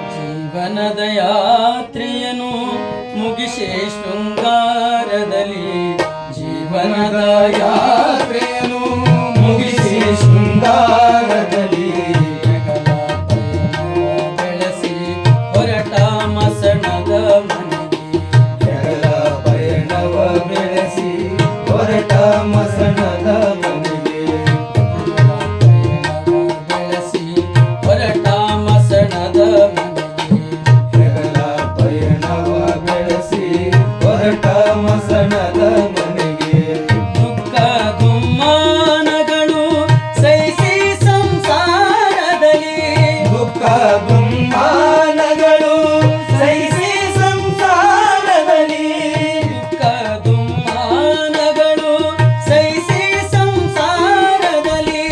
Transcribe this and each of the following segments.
ಜೀವನದ ಯಾತ್ರೆಯನ್ನು ಮುಗಿಸಿ ಶೃಂಗಾರದಲ್ಲಿ ಜೀವನದ ಯಾತ್ರೆಯನ್ನು ಮುಗಿಸಿ ಶೃಂಗಾರದಲ್ಲಿ ಬೆಳೆಸಿ ಹೊರಟ ಮಸಣದ ಮನೆಗೆ ಪಯಣವ ಬೆಳೆಸಿ ಹೊರಟ ಮಸಣದ ಮನೆಗೆ ಬೆಳೆಸಿ ಹೊರಟ ಮಸಣದ ಮಸಣದ ಮನೆಗೆ ದುಃಖ ದುಮ್ಮಾನಗಳು ಸಹಿಸಿ ಸಂಸಾರದಲ್ಲಿ ದುಃಖ ದುಮ್ಮಾನಗಳು ಸಹಿಸಿ ಸಂಸಾರದಲ್ಲಿ ದುಃಖ ದುಮ್ಮಾನಗಳು ಸಹಿಸಿ ಸಂಸಾರದಲ್ಲಿ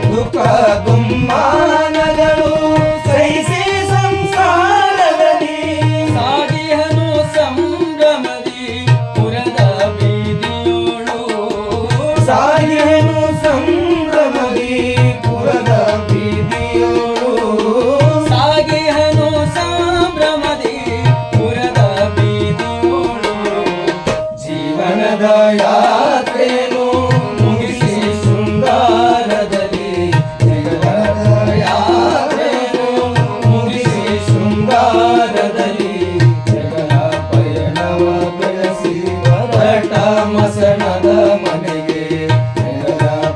ದುಃಖ ದುಮ್ಮಾನಗಳು ಸಹಿಸಿ ಸಂಸಾರದಲ್ಲಿ ಸಾಗಿಹನು ಸಾಗಿಹನು ಸಂಭ್ರಮದಿ ಪುರದ ಬೀದಿಯೋಳು ಸಾಗಿಹನು ಸಂಭ್ರಮದಿ ಪುರದ ಬೀದಿಯೋಳು ಜೀವನದ ಯಾತ್ರೆಯನ್ನು ಮುಗಿಸಿ ಶೃಂಗಾರದಲ್ಲಿ ಜಗದ ಯಾತ್ರೆಯನ್ನು ಮುಗಿಸಿ ಶೃಂಗಾರದಲ್ಲಿ ಜಗದ ಪಯಣವ ಬೆಳೆಸಿ ಹೊರಟ ಮಸಣದ ಮನೆಗೆ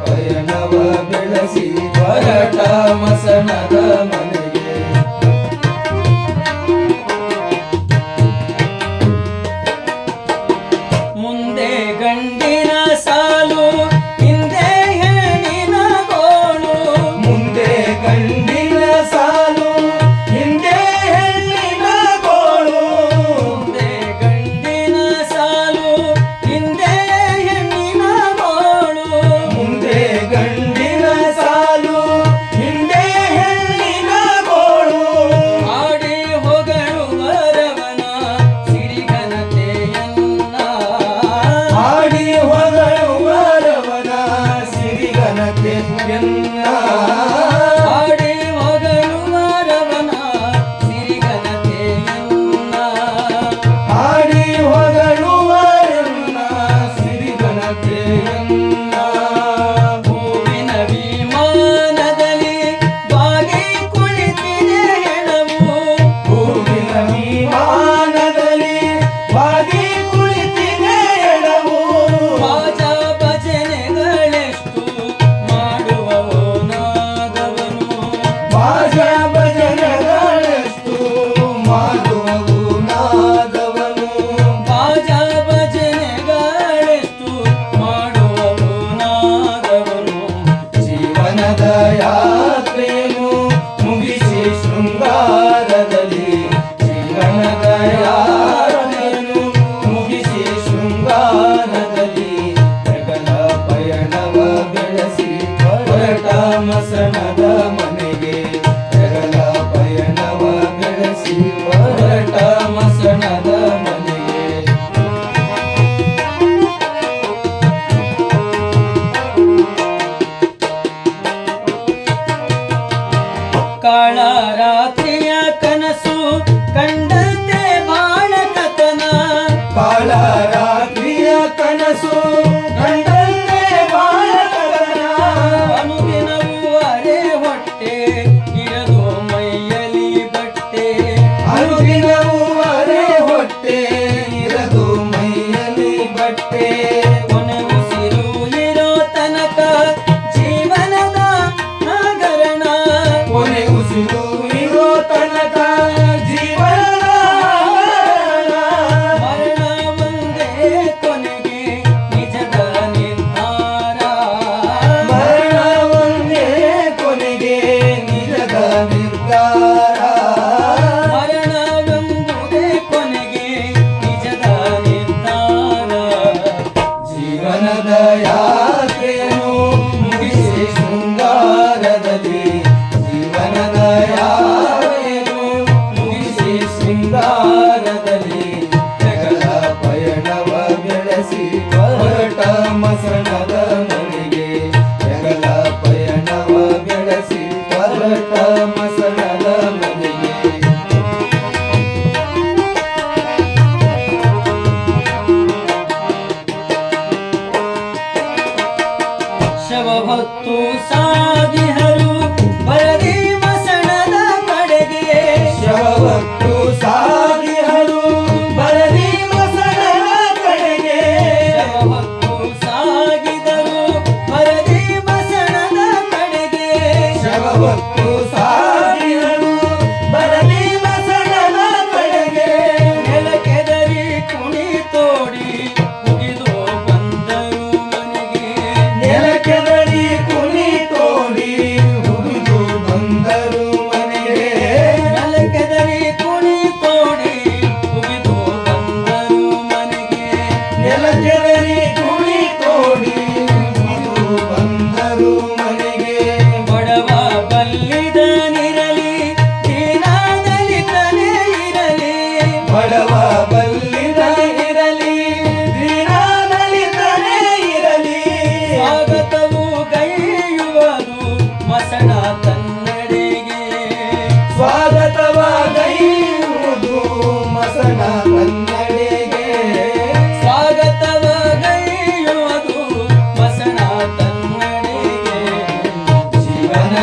ಪಯಣವ ಬೆಳೆಸಿ ಹೊರಟ ಮಸಣದ ಮನೆಗೆ ಮುಂದೆ ಗಂಡಿನ ಸಾಲು ಹಿಂದೆ ಹೆಣ್ಣಿನ ಗೋಳು ಮುಂದೆ ಗಂಡಿನ ಸಾಲು ಹಿಂದೆ ಹೆಣ್ಣಿನ ಗೋಳು ಮುಂದೆ ಗಂಡಿನ ಸಾಲು ಹಿಂದೆ ಹೆಣ್ಣಿನ ಗೋಳು ಮುಂದೆ ಗಂಡಿನ ಸಾಲು ಹಿಂದೆ ಹೆಣ್ಣಿನ ಗೋಳು ಆಡಿ ಹೊಗಳುವರವನ ಸಿರಿಘನತೆಯನ್ನ ಆಡಿ ಹೊಗಳುವರವನ ಸಿರಿಘನತೆಯನ್ನ ಆಡಿ ಹೊಗಳುವರವನ ಸಿರಿಘನತೆಯನ್ನ ಆಡಿ ಹೊಗಳುವರವನ ಸಿರಿಘನತೆಯನ್ನ ಹೂವಿನ ವಿಮಾನದಲ್ಲಿ ಬಾಗಿ ಕುಳಿತಿದೆ ಹೆಣವು ಹೂವಿನ ವಿಮಾನದಲ್ಲಿ ಬಾಗಿ ಕುಳಿತಿದೆ ಹೆಣವು ಬಾಜಾ ಭಜನೆಗಳೆಷ್ಟು ಮಾಡುವವೋ ನಾದವನು ಬಾಜಾ ಭಜನೆಗಳೆಷ್ಟು ಮಾಡುವವು ನಾದವನು ಬಾಜಾ ಭಜನೆಗಳೆಷ್ಟು ಮಾಡುವವು ನಾದವನು ಜೀವನದ ಯಾತ್ರೆಯನ್ನು ಮುಗಿಸಿ ಶೃಂಗಾರದಲ್ಲಿ ಜೀವನದ ಯಾತ್ರೆಯನ್ನು ಮುಗಿಸಿ ಶೃಂಗಾರದಲ್ಲಿ ಜಗದ ಪಯಣವ ಬೆಳೆಸಿ ಹೊರಟ ಮಸಣದ ಮನೆಗೆ ಜಗದ ಪಯಣವ ಬೆಳೆಸಿ ಹೊರಟ ಮಸಣದ ಮನೆಗೆ ಕಾಳ ರಾತ್ರಿಯ ಕನಸು ಕಂಡಂತೆ ಬಾಳ ಕಥನ ಕಾಳ ರಾತ್ರಿಯ ಕನಸು ಕಂಡಂತೆ ಬಾಳ ಕಥನ ಅನುದಿನವೂ ಅರೆ ಹೊಟ್ಟೆ ಇರದು ಮೈಯಲಿ ಬಟ್ಟೆ ಅನುದಿನವೂ ಅರೆ ಹೊಟ್ಟೆ ಇರದು ಮೈಯಲಿ ಬಟ್ಟೆ ಕೊನೆ ಉಸಿರು ಇರೋ ತನಕ ಜೀವನದ ಹಗರಣ ಕೊನೆ ಉಸಿರು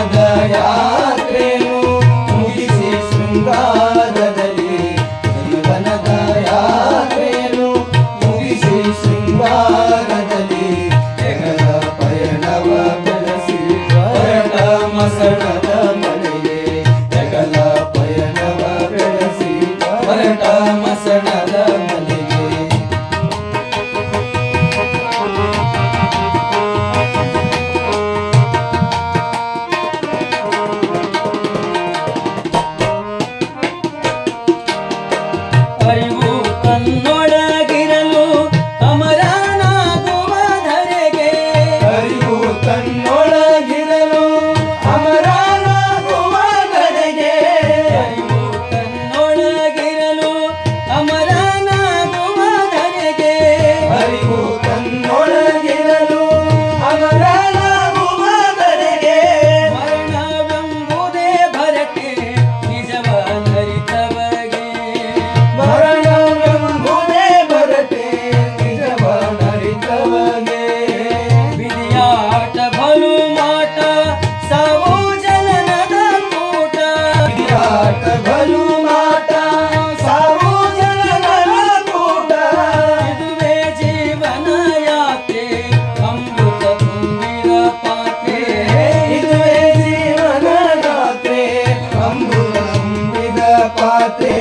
ಜೀವನದ ಯಾತ್ರೆಯನ್ನು ಮುಗಿಸಿ ಶೃಂಗಾರದಲ್ಲಿ ಜೀವನದ ಯಾತ್ರೆಯನ್ನು ಮುಗಿಸಿ ಶೃಂಗಾರದಲ್ಲಿ ಹೆಗಲ ಪಯಣವ ಬೆಳೆಸಿ ಹೊರಟ ಮಸಣದ ಮನೆಗೆ ಹೆಗಲ ಪಯಣವ ಬೆಳೆಸಿ ಹೊರಟ ಮಸಣದ ಮನೆಗೆ ಅರಿವು ತನ್ನೊಳಗಿರಲು ಅಮರನಾಗುವ ಧರೆಗೆ ಅರಿವು ತನ್ನೊಳಗಿರಲು ಅಮರನಾಗುವ ಧರೆಗೆ ಅರಿವು ತನ್ನೊಳಗಿರಲು ಅಮರನಾಗುವ ಧರೆಗೆ ಅರಿವು ತನ್ನೊಳಗಿರಲು ಅಮರನಾಗುವ ಧರೆಗೆ ಮರಣವೆಂಬುದೇ ಭರಟೆ ನಿಜವನರಿತವಗೆ ಮರಣವೆಂಬುದೇ ಭರಟೆ ನಿಜವನರಿತವಗೆ ವಿಧಿಯಾಟ ಬಲು ಮಾಟ ಸಾವು ಜನನದ ಕೂಟ ವಿಧಿಯಾಟ ಬಲು ಮಾಟ ಸಾವು ಜನನದ ಕೂಟ ಇದುವೇ ಜೀವನ ಯಾತ್ರೆ ಅಮೃತ ತುಂಬಿದ ಪಾತ್ರೆ ಇದುವೇ ಜೀವನ ಯಾತ್ರೆ ಅಮೃತ ತುಂಬಿದ ಪಾತ್ರೆ